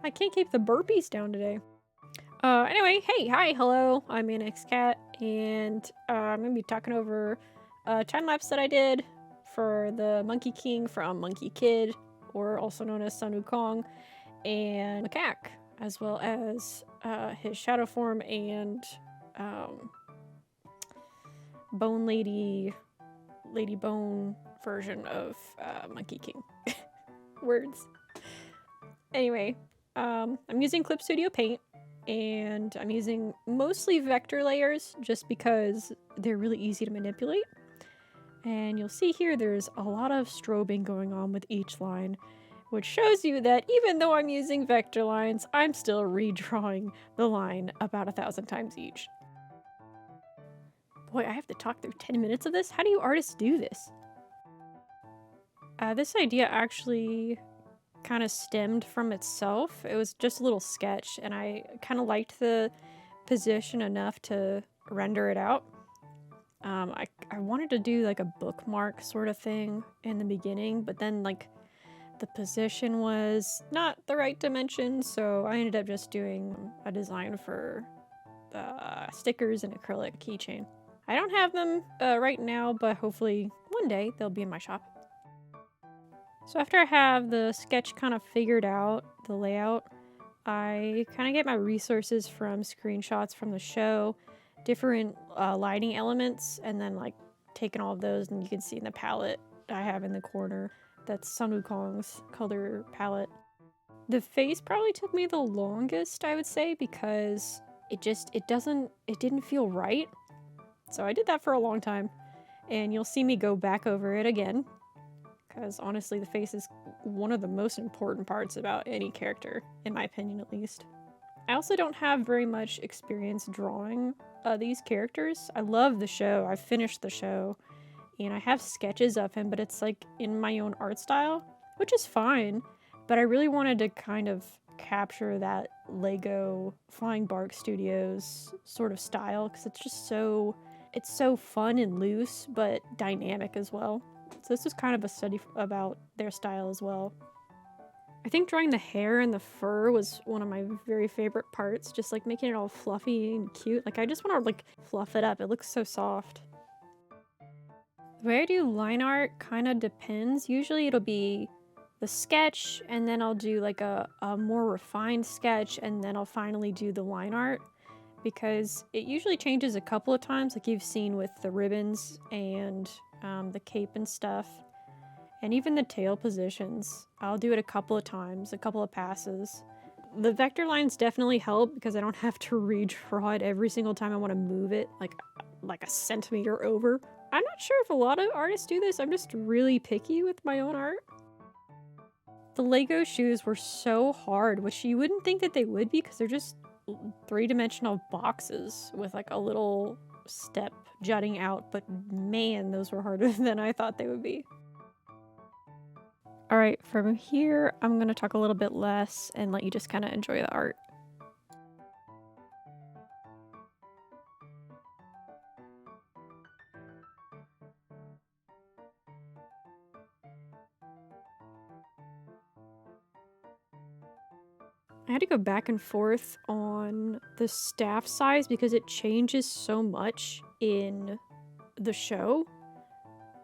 I can't keep the burpees down today. Anyway, hey, hi, hello, I'm Annexedcat, and I'm gonna be talking over a time lapse that I did for the Monkey King from Monkey Kid, or also known as Sun Wukong, and Macaque, as well as his shadow form and Bone Lady Bone version of Monkey King. Words. Anyway, I'm using Clip Studio Paint, and I'm using mostly vector layers just because they're really easy to manipulate. And you'll see here there's a lot of strobing going on with each line, which shows you that even though I'm using vector lines, I'm still redrawing the line about 1,000 times each. Boy, I have to talk through 10 minutes of this? How do you artists do this? This idea actually kind of stemmed from itself. It was just a little sketch, and I kind of liked the position enough to render it out. I wanted to do like a bookmark sort of thing in the beginning, but then like the position was not the right dimension, so I ended up just doing a design for stickers and acrylic keychain. I don't have them right now, but hopefully one day they'll be in my shop. So after I have the sketch kind of figured out, the layout, I kind of get my resources from screenshots from the show, different lighting elements, and then like taking all of those, and you can see in the palette I have in the corner, that's Sun Wukong's color palette. The face probably took me the longest, I would say, because it didn't feel right. So I did that for a long time, and you'll see me go back over it again, because honestly the face is one of the most important parts about any character, in my opinion at least. I also don't have very much experience drawing these characters. I love the show, I've finished the show, and I have sketches of him, but it's like in my own art style, which is fine, but I really wanted to kind of capture that Lego Flying Bark Studios sort of style, because it's so fun and loose, but dynamic as well. So this was kind of a study about their style as well. I think drawing the hair and the fur was one of my very favorite parts, just like making it all fluffy and cute. Like I just want to like fluff it up, it looks so soft. The way I do line art kind of depends. Usually it'll be the sketch, and then I'll do like a more refined sketch, and then I'll finally do the line art, because it usually changes a couple of times, like you've seen with the ribbons and the cape and stuff, and even the tail positions. I'll do it a couple of times, a couple of passes. The vector lines definitely help because I don't have to redraw it every single time I want to move it like a centimeter over. I'm not sure if a lot of artists do this, I'm just really picky with my own art. The Lego shoes were so hard, which you wouldn't think that they would be because they're just three-dimensional boxes with like a little step jutting out, but man, those were harder than I thought they would be. Alright, from here, I'm gonna talk a little bit less and let you just kind of enjoy the art. I had to go back and forth on the staff size because it changes so much in the show.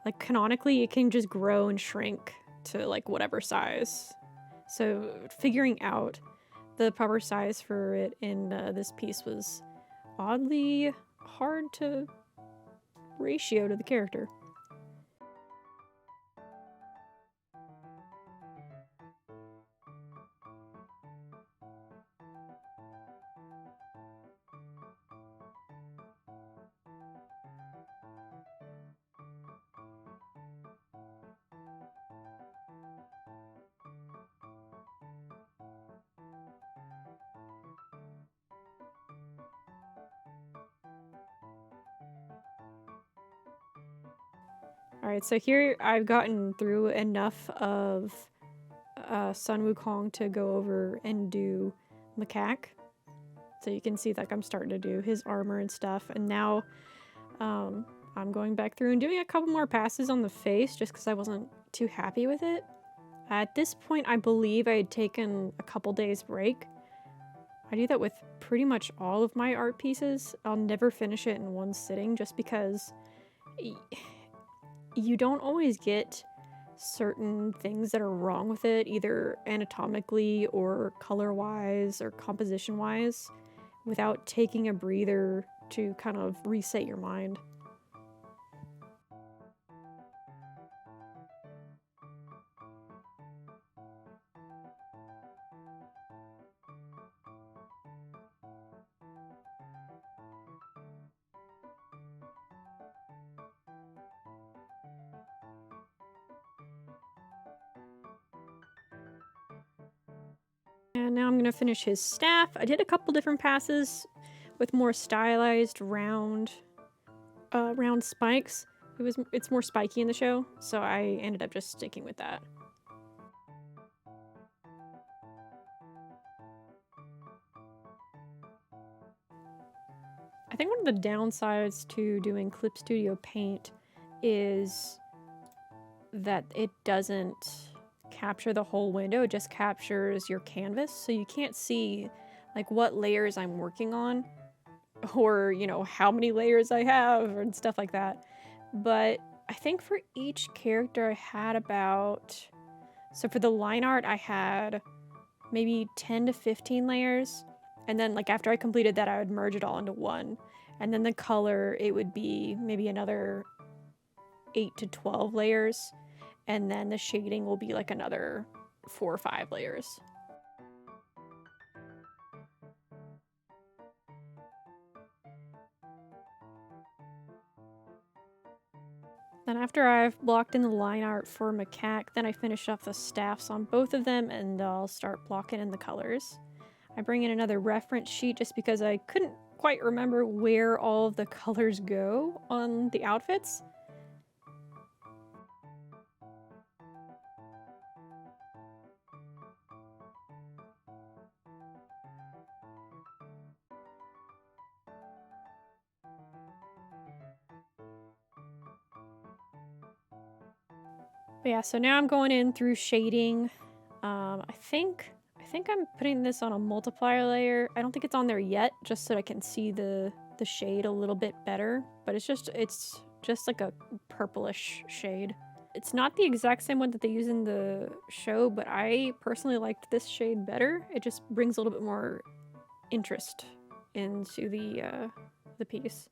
Like canonically, it can just grow and shrink to like whatever size. So figuring out the proper size for it in this piece was oddly hard to ratio to the character. Alright, so here I've gotten through enough of Sun Wukong to go over and do Macaque. So you can see like I'm starting to do his armor and stuff, and now I'm going back through and doing a couple more passes on the face just because I wasn't too happy with it. At this point, I believe I had taken a couple days break. I do that with pretty much all of my art pieces. I'll never finish it in one sitting just because you don't always get certain things that are wrong with it, either anatomically or color-wise or composition-wise, without taking a breather to kind of reset your mind. And now I'm gonna finish his staff. I did a couple different passes with more stylized round spikes. It's more spiky in the show, so I ended up just sticking with that. I think one of the downsides to doing Clip Studio Paint is that it doesn't capture the whole window, it just captures your canvas, so you can't see like what layers I'm working on or, you know, how many layers I have and stuff like that. But I think for each character I had about, so for the line art I had maybe 10 to 15 layers, and then like after I completed that I would merge it all into one, and then the color it would be maybe another 8 to 12 layers, and then the shading will be like another 4 or 5 layers. Then after I've blocked in the line art for Macaque, then I finish off the staffs on both of them and I'll start blocking in the colors. I bring in another reference sheet just because I couldn't quite remember where all of the colors go on the outfits. But yeah, so now I'm going in through shading. I think I'm putting this on a multiplier layer. I don't think it's on there yet, just so I can see the shade a little bit better. But it's just like a purplish shade. It's not the exact same one that they use in the show, but I personally liked this shade better. It just brings a little bit more interest into the piece.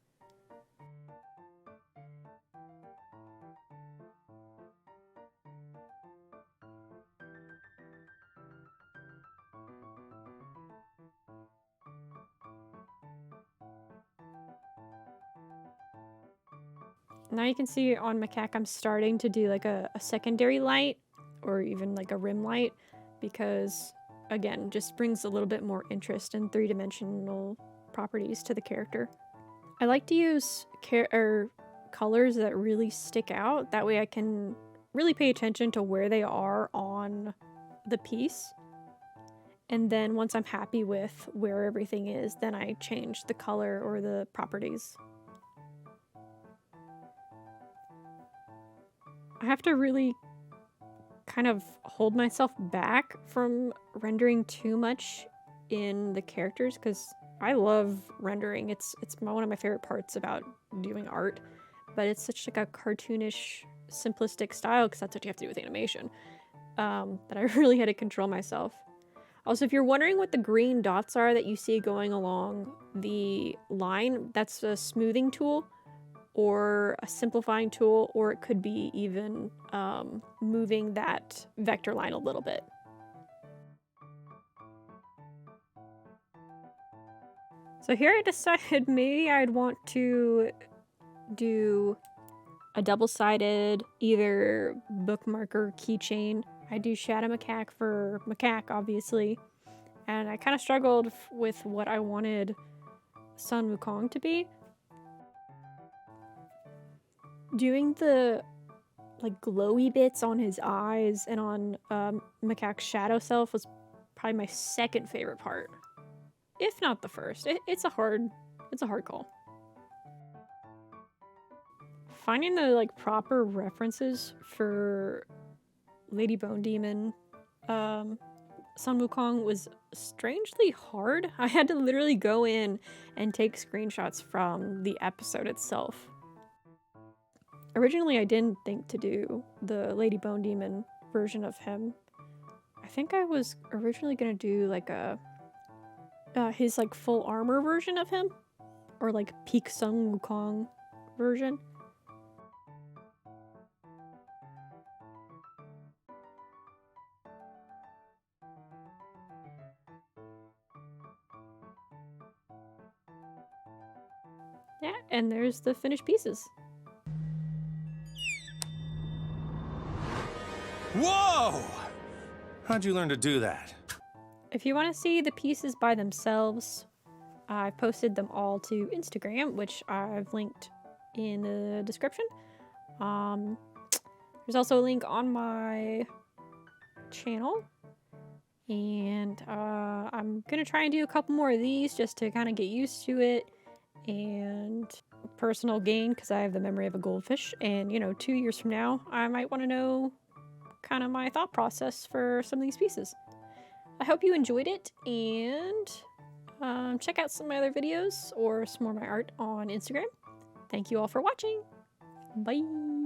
Now you can see on Macaque I'm starting to do like a secondary light or even like a rim light because, again, just brings a little bit more interest and three-dimensional properties to the character. I like to use colors that really stick out. That way I can really pay attention to where they are on the piece. And then once I'm happy with where everything is, then I change the color or the properties. I have to really kind of hold myself back from rendering too much in the characters because I love rendering. It's one of my favorite parts about doing art, but it's such like a cartoonish, simplistic style because that's what you have to do with animation, that I really had to control myself. Also, if you're wondering what the green dots are that you see going along the line, that's a smoothing tool or a simplifying tool, or it could be even moving that vector line a little bit. So here I decided maybe I'd want to do a double-sided either bookmark or keychain. I do Shadow Macaque for Macaque, obviously, and I kind of struggled with what I wanted Sun Wukong to be. Doing the like glowy bits on his eyes and on Macaque's shadow self was probably my second favorite part, if not the first. It's a hard call. Finding the like proper references for Lady Bone Demon Sun Wukong was strangely hard. I had to literally go in and take screenshots from the episode itself. Originally, I didn't think to do the Lady Bone Demon version of him. I think I was originally gonna do like a his like full armor version of him, or like peak Sun Wukong version. Yeah, and there's the finished pieces. Whoa! How'd you learn to do that? If you want to see the pieces by themselves, I've posted them all to Instagram, which I've linked in the description. There's also a link on my channel, and I'm gonna try and do a couple more of these just to kind of get used to it, and personal gain because I have the memory of a goldfish, and you know, 2 years from now I might want to know kind of my thought process for some of these pieces. I hope you enjoyed it, and check out some of my other videos or some more of my art on Instagram. Thank you all for watching. Bye!